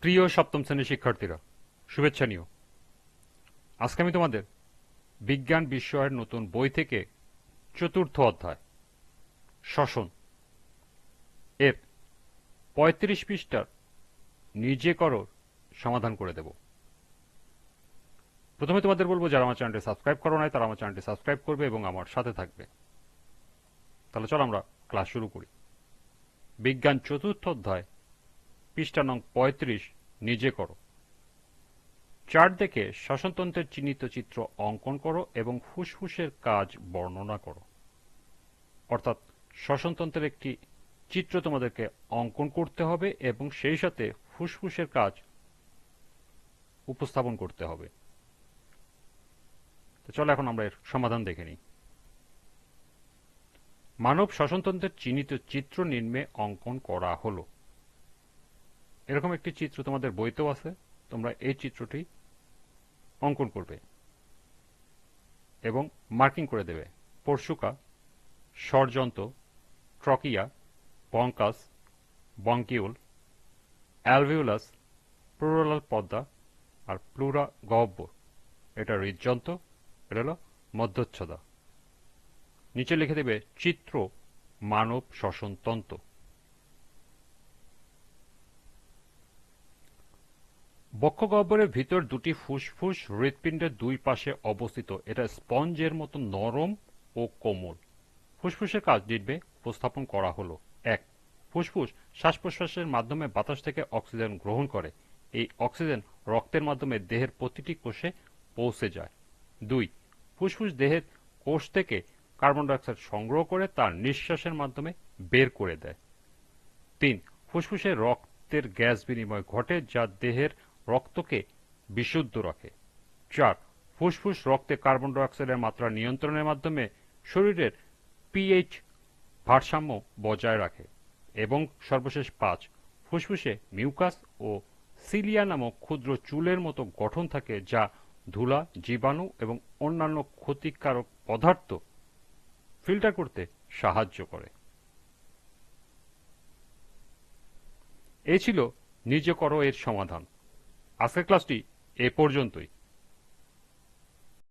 প্রিয় সপ্তম শ্রেণীর শিক্ষার্থীরা, শুভেচ্ছা নিও। আজকে আমি তোমাদের বিজ্ঞান বিষয়ের নতুন বই থেকে চতুর্থ অধ্যায় শ্বসন এর ৩৫ পৃষ্ঠার নিজে করো সমাধান করে দেব। প্রথমে তোমাদের বলবো, যারা আমার চ্যানেলটি সাবস্ক্রাইব করো নাই তারা আমার চ্যানেলটি সাবস্ক্রাইব করবে এবং আমার সাথে থাকবে। তাহলে চলো আমরা ক্লাস শুরু করি। বিজ্ঞান চতুর্থ অধ্যায় পৃষ্ঠা নং ৩৫, নিজে করো। চার্ট দেখে শ্বসনতন্ত্রের চিহ্নিত চিত্র অঙ্কন করো এবং ফুসফুসের কাজ বর্ণনা করো। অর্থাৎ শ্বসনতন্ত্রের একটি চিত্র তোমাদেরকে অঙ্কন করতে হবে এবং সেই সাথে ফুসফুসের কাজ উপস্থাপন করতে হবে। তো চলো এখন আমরা এর সমাধান দেখে নিই। মানব শ্বসনতন্ত্রের চিহ্নিত চিত্র নিম্নে অঙ্কন করা হলো। এরকম একটি চিত্র তোমাদের বইতেও আছে, তোমরা এই চিত্রটি অঙ্কন করবে এবং মার্কিং করে দেবে। পরশুকা, ষড়যন্ত্র, ট্রকিয়া, বঙ্কাস, বঙ্কিউল, অ্যালভিউলাস, প্লুরাল পর্দা আর প্লুরা গহ্বর, এটা হৃদযন্ত্র, এটা হলো মধ্যচ্ছদা। নিচে লিখে দেবে চিত্র মানব শ্বসনতন্ত্র। বক্ষগহ্বরের ভিতর দুটি ফুসফুস হৃৎপিণ্ডের দুই পাশে অবস্থিত। এটা স্পঞ্জের মতো নরম ও কোমল। ফুসফুসের কাজ নিম্নে উপস্থাপন করা হলো। ১. ফুসফুস শ্বাস প্রশ্বাসের মাধ্যমে বাতাস থেকে অক্সিজেন গ্রহণ করে। এই অক্সিজেন রক্তের মাধ্যমে দেহের প্রতিটি কোষে পৌঁছে যায়। ২. ফুসফুস দেহের কোষ থেকে কার্বন ডাইঅক্সাইড সংগ্রহ করে তার নিঃশ্বাসের মাধ্যমে বের করে দেয়। ৩. ফুসফুসে রক্তের গ্যাস বিনিময় ঘটে যা দেহের রক্তকে বিশুদ্ধ রাখে। ৪. ফুসফুস রক্তে কার্বন ডাইঅক্সাইডের মাত্রা নিয়ন্ত্রণের মাধ্যমে শরীরের পিএইচ ভারসাম্য বজায় রাখে। এবং সর্বশেষ ৫. ফুসফুসে মিউকাস ও সিলিয়া নামক ক্ষুদ্র চুলের মতো গঠন থাকে যা ধুলা, জীবাণু এবং অন্যান্য ক্ষতিকারক পদার্থ ফিল্টার করতে সাহায্য করে। এই ছিল নিজে করো এর সমাধান। আজকের ক্লাসটি এ পর্যন্তই।